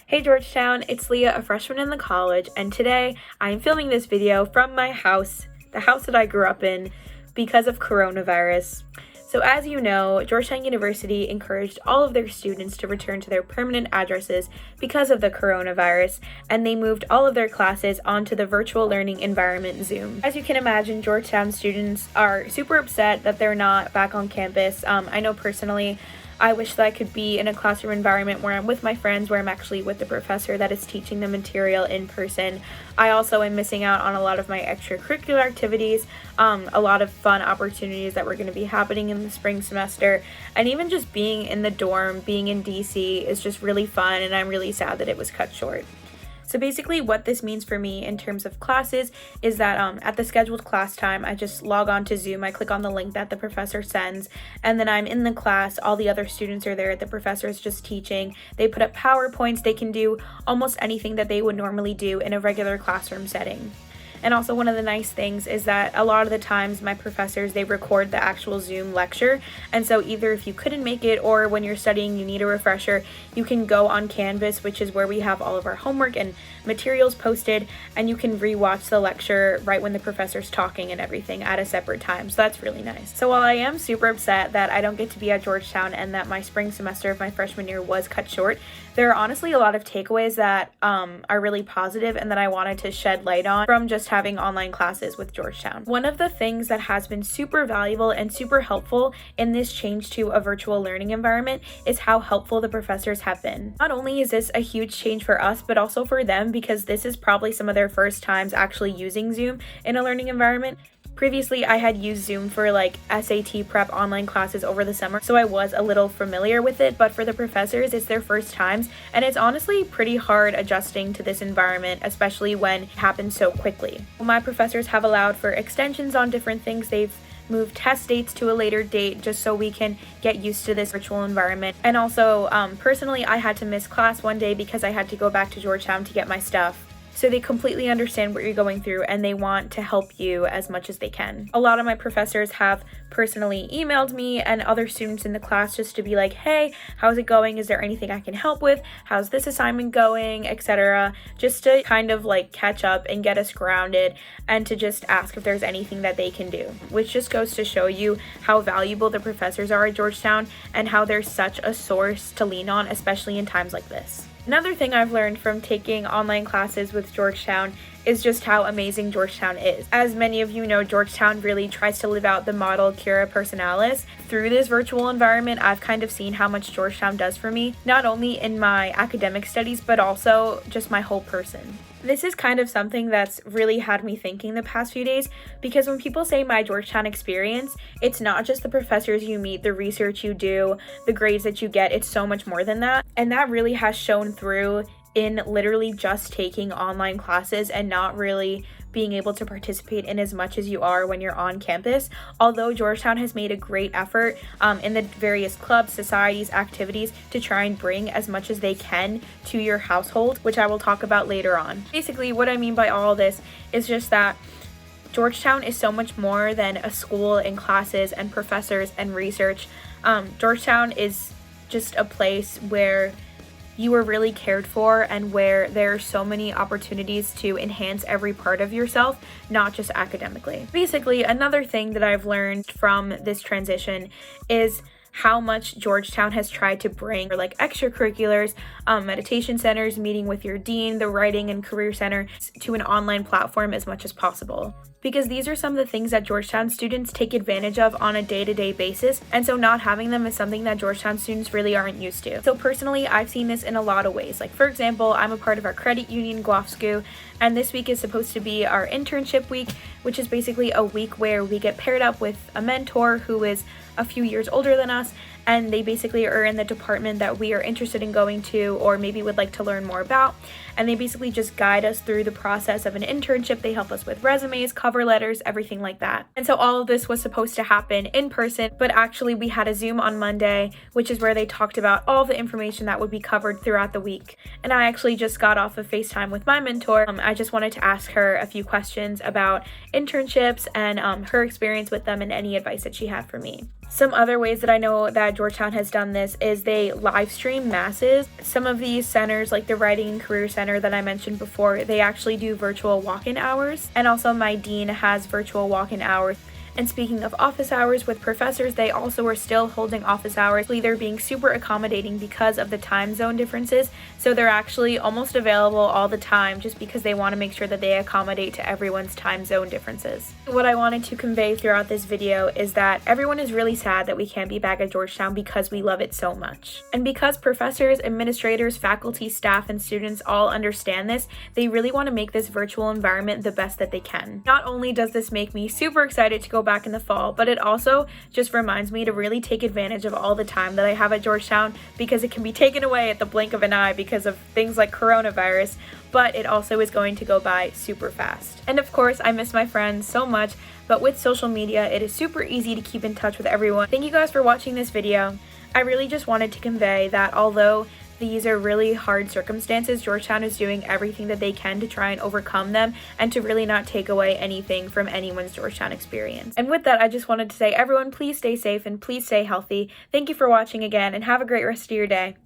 Hey Georgetown, it's Leah, a freshman in the college, and today I am filming this video from my house, the house that I grew up in, because of coronavirus. So as you know, Georgetown University encouraged all of their students to return to their permanent addresses because of the coronavirus, and they moved all of their classes onto the virtual learning environment Zoom. As you can imagine, Georgetown students are super upset that they're not back on campus. I know personally, I wish that I could be in a classroom environment where I'm with my friends, where I'm actually with the professor that is teaching the material in person. I also am missing out on a lot of my extracurricular activities, a lot of fun opportunities that were going to be happening in the spring semester, and even just being in the dorm, being in DC is just really fun, and I'm really sad that it was cut short. So basically what this means for me in terms of classes is that at the scheduled class time, I just log on to Zoom, I click on the link that the professor sends, and then I'm in the class, all the other students are there, the professor is just teaching, they put up PowerPoints, they can do almost anything that they would normally do in a regular classroom setting. And also one of the nice things is that a lot of the times my professors, they record the actual Zoom lecture. And so either if you couldn't make it or when you're studying you need a refresher, you can go on Canvas, which is where we have all of our homework and materials posted, and you can rewatch the lecture right when the professor's talking and everything at a separate time. So that's really nice. So while I am super upset that I don't get to be at Georgetown and that my spring semester of my freshman year was cut short, there are honestly a lot of takeaways that are really positive and that I wanted to shed light on from just having online classes with Georgetown. One of the things that has been super valuable and super helpful in this change to a virtual learning environment is how helpful the professors have been. Not only is this a huge change for us, but also for them, because this is probably some of their first times actually using Zoom in a learning environment. Previously, I had used Zoom for like SAT prep online classes over the summer, so I was a little familiar with it, but for the professors, it's their first times, and it's honestly pretty hard adjusting to this environment, especially when it happens so quickly. My professors have allowed for extensions on different things. They've moved test dates to a later date just so we can get used to this virtual environment. And also, personally, I had to miss class one day because I had to go back to Georgetown to get my stuff. So they completely understand what you're going through and they want to help you as much as they can. A lot of my professors have personally emailed me and other students in the class just to be like, hey, how's it going? Is there anything I can help with? How's this assignment going? Etc. Just to kind of like catch up and get us grounded and to just ask if there's anything that they can do, which just goes to show you how valuable the professors are at Georgetown and how they're such a source to lean on, especially in times like this. Another thing I've learned from taking online classes with Georgetown is just how amazing Georgetown is. As many of you know, Georgetown really tries to live out the model Cura Personalis. Through this virtual environment, I've kind of seen how much Georgetown does for me, not only in my academic studies, but also just my whole person. This is kind of something that's really had me thinking the past few days, because when people say my Georgetown experience, it's not just the professors you meet, the research you do, the grades that you get, it's so much more than that. And that really has shown through in literally just taking online classes and not really being able to participate in as much as you are when you're on campus. Although Georgetown has made a great effort in the various clubs, societies, activities to try and bring as much as they can to your household, which I will talk about later on. Basically, what I mean by all this is just that Georgetown is so much more than a school and classes and professors and research. Georgetown is just a place where you are really cared for and where there are so many opportunities to enhance every part of yourself, not just academically. Basically, another thing that I've learned from this transition is how much Georgetown has tried to bring like extracurriculars, meditation centers, meeting with your dean, the writing and career center to an online platform as much as possible. Because these are some of the things that Georgetown students take advantage of on a day-to-day basis, and so not having them is something that Georgetown students really aren't used to. So personally, I've seen this in a lot of ways. Like for example, I'm a part of our credit union, GWAFSCU, and this week is supposed to be our internship week, which is basically a week where we get paired up with a mentor who is a few years older than us, and they basically are in the department that we are interested in going to or maybe would like to learn more about, and they basically just guide us through the process of an internship. They help us with resumes, cover letters, everything like that. And so all of this was supposed to happen in person, but actually we had a Zoom on Monday, which is where they talked about all the information that would be covered throughout the week. And I actually just got off of FaceTime with my mentor. I just wanted to ask her a few questions about internships and her experience with them and any advice that she had for me. Some other ways that I know that that Georgetown has done this is they live stream masses. Some of these centers, like the Writing and Career Center that I mentioned before, they actually do virtual walk-in hours, and also my dean has virtual walk-in hours. And speaking of office hours with professors, they also are still holding office hours. They're being super accommodating because of the time zone differences. So they're actually almost available all the time just because they want to make sure that they accommodate to everyone's time zone differences. What I wanted to convey throughout this video is that everyone is really sad that we can't be back at Georgetown because we love it so much. And because professors, administrators, faculty, staff, and students all understand this, they really want to make this virtual environment the best that they can. Not only does this make me super excited to go back in the fall, but it also just reminds me to really take advantage of all the time that I have at Georgetown, because it can be taken away at the blink of an eye because of things like coronavirus, but it also is going to go by super fast. And of course, I miss my friends so much, but with social media, it is super easy to keep in touch with everyone. Thank you guys for watching this video. I really just wanted to convey that although these are really hard circumstances, Georgetown is doing everything that they can to try and overcome them and to really not take away anything from anyone's Georgetown experience. And with that, I just wanted to say, everyone, please stay safe and please stay healthy. Thank you for watching again, and have a great rest of your day.